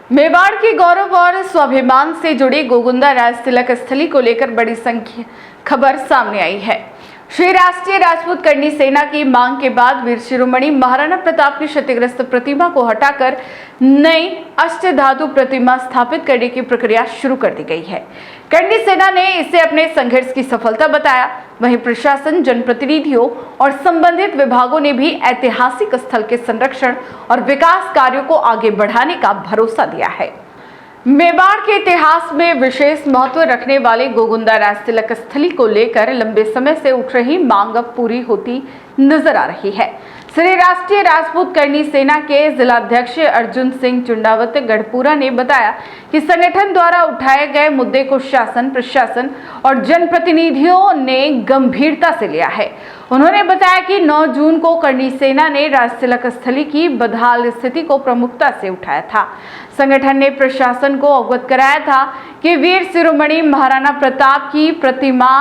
मेवाड़ के गौरव और स्वाभिमान से जुड़ी गोगुंदा राज तिलक स्थली को लेकर बड़ी संख्या खबर सामने आई है। श्री राष्ट्रीय राजपूत करनी सेना की मांग के बाद वीर शिरोमणि महाराणा प्रताप की क्षतिग्रस्त प्रतिमा को हटाकर नई अष्टधातु प्रतिमा स्थापित करने की प्रक्रिया शुरू कर दी गई है। करनी सेना ने इसे अपने संघर्ष की सफलता बताया। वहीं प्रशासन, जनप्रतिनिधियों और संबंधित विभागों ने भी ऐतिहासिक स्थल के संरक्षण और विकास कार्यों को आगे बढ़ाने का भरोसा दिया है। मेवाड़ के इतिहास में विशेष महत्व रखने वाले गोगुंदा राज तिलक स्थली को लेकर लंबे समय से उठ रही मांग अब पूरी होती नजर आ रही है। श्री राष्ट्रीय राजपूत करनी सेना के जिलाध्यक्ष अर्जुन सिंह चुंडावत गढ़पुरा ने बताया कि संगठन द्वारा उठाए गए मुद्दे को शासन, प्रशासन और जनप्रतिनिधियों ने गंभीरता से लिया है। उन्होंने बताया कि 9 जून को करनी सेना ने राज तिलक स्थली की बदहाल स्थिति को प्रमुखता से उठाया था। संगठन ने प्रशासन को अवगत कराया था कि वीर शिरोमणि महाराणा प्रताप की प्रतिमा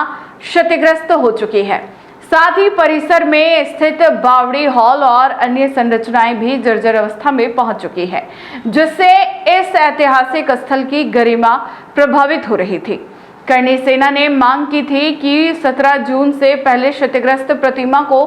क्षतिग्रस्त हो चुकी है। साथ ही परिसर में स्थित बावड़ी हॉल और अन्य संरचनाएं भी जर्जर अवस्था में पहुंच चुकी है, जिससे इस ऐतिहासिक स्थल की गरिमा प्रभावित हो रही थी। करनी सेना ने मांग की थी कि 17 जून से पहले क्षतिग्रस्त प्रतिमा को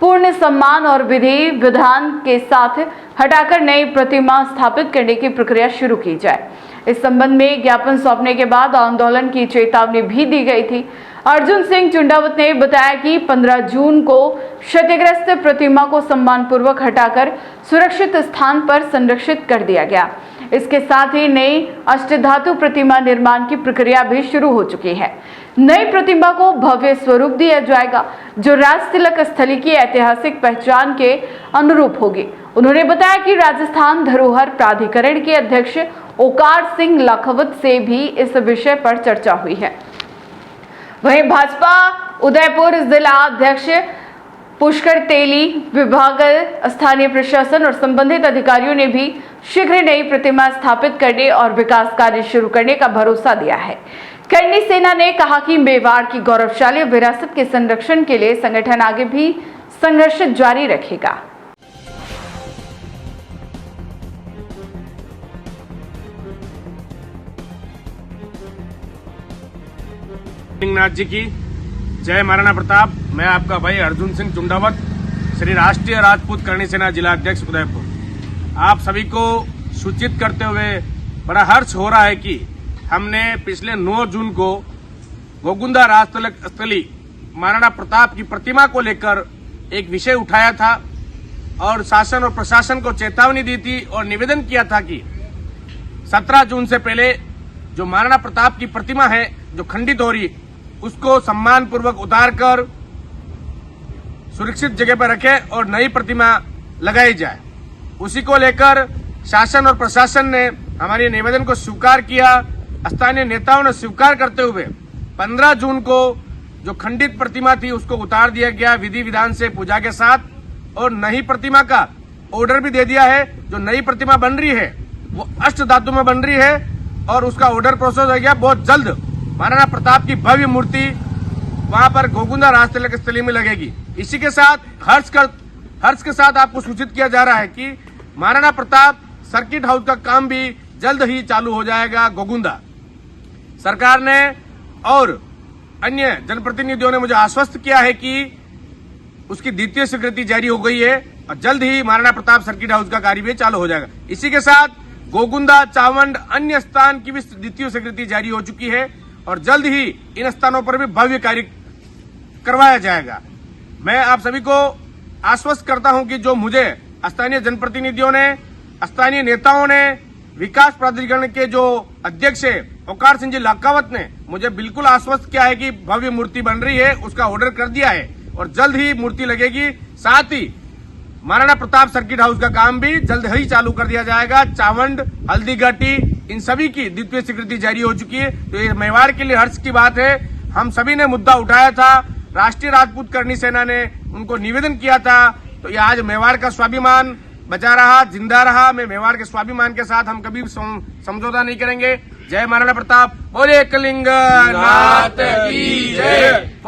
पूर्ण सम्मान और विधि विधान के साथ हटाकर नई प्रतिमा स्थापित करने की प्रक्रिया शुरू की जाए। इस संबंध में ज्ञापन सौंपने के बाद आंदोलन की चेतावनी भी दी गई थी। अर्जुन सिंह चुंडावत ने बताया कि 15 जून को क्षतिग्रस्त प्रतिमा को सम्मानपूर्वक हटाकर सुरक्षित स्थान पर संरक्षित कर दिया गया। इसके साथ ही नई अष्टधातु प्रतिमा निर्माण की प्रक्रिया भी शुरू हो चुकी है। नई प्रतिमा को भव्य स्वरूप दिया जाएगा, जो राज तिलक स्थली की ऐतिहासिक पहचान के अनुरूप होगी। उन्होंने बताया कि राजस्थान धरोहर प्राधिकरण के अध्यक्ष ओकार सिंह लखवत से भी इस विषय पर चर्चा हुई है। वहीं भाजपा उदयपुर जिला अध्यक्ष पुष्कर तेली, विभाग, स्थानीय प्रशासन और संबंधित अधिकारियों ने भी शीघ्र नई प्रतिमा स्थापित करने और विकास कार्य शुरू करने का भरोसा दिया है। करनी सेना ने कहा कि मेवाड़ की गौरवशाली विरासत के संरक्षण के लिए संगठन आगे भी संघर्ष जारी रखेगा। नाथ जी की जय। महाराणा प्रताप। मैं आपका भाई अर्जुन सिंह चुंडावत, श्री राष्ट्रीय राजपूत करनी सेना जिला अध्यक्ष उदयपुर। आप सभी को सूचित करते हुए बड़ा हर्ष हो रहा है कि हमने पिछले 9 जून को गोगुंदा राज तिलक स्थली महाराणा प्रताप की प्रतिमा को लेकर एक विषय उठाया था और शासन और प्रशासन को चेतावनी दी थी और निवेदन किया था कि 17 जून से पहले जो महाराणा प्रताप की प्रतिमा है जो खंडित हो रही, उसको सम्मान पूर्वक उतार कर सुरक्षित जगह पर रखें और नई प्रतिमा लगाई जाए। उसी को लेकर शासन और प्रशासन ने हमारे निवेदन को स्वीकार किया। स्थानीय नेताओं ने स्वीकार करते हुए 15 जून को जो खंडित प्रतिमा थी उसको उतार दिया गया विधि विधान से, पूजा के साथ, और नई प्रतिमा का ऑर्डर भी दे दिया है। जो नई प्रतिमा बन रही है वो अष्ट धातु में बन रही है और उसका ऑर्डर प्रोसेस हो गया। बहुत जल्द महाराणा प्रताप की भव्य मूर्ति वहां पर गोगुंदा राज तिलक स्थली में लगेगी। इसी के साथ हर्ष के साथ आपको सूचित किया जा रहा है कि महाराणा प्रताप सर्किट हाउस का काम भी जल्द ही चालू हो जाएगा। गोगुंदा सरकार ने और अन्य जनप्रतिनिधियों ने मुझे आश्वस्त किया है कि उसकी द्वितीय स्वीकृति जारी हो गई है और जल्द ही महाराणा प्रताप सर्किट हाउस का कार्य भी चालू हो जाएगा। इसी के साथ गोगुंदा, चावंड, अन्य स्थान की भी द्वितीय स्वीकृति जारी हो चुकी है और जल्द ही इन स्थानों पर भी भव्य कार्य करवाया जाएगा। मैं आप सभी को आश्वस्त करता हूं कि जो मुझे स्थानीय जनप्रतिनिधियों ने, स्थानीय नेताओं ने, विकास प्राधिकरण के जो अध्यक्ष है ओकार सिंह जी लखावत ने मुझे बिल्कुल आश्वस्त किया है कि भव्य मूर्ति बन रही है, उसका ऑर्डर कर दिया है और जल्द ही मूर्ति लगेगी। साथ ही महाराणा प्रताप सर्किट हाउस का काम भी जल्द ही चालू कर दिया जाएगा। चावंड, हल्दी घाटी, इन सभी की द्वितीय स्वीकृति जारी हो चुकी है। तो ये मेवाड़ के लिए हर्ष की बात है। हम सभी ने मुद्दा उठाया था, राष्ट्रीय राजपूत करनी सेना ने उनको निवेदन किया था, तो ये आज मेवाड़ का स्वाभिमान बचा रहा, जिंदा रहा। मैं मेवाड़ के स्वाभिमान के साथ हम कभी समझौता नहीं करेंगे। जय महाराणा प्रताप। बोले कलिंग नाथ की जय।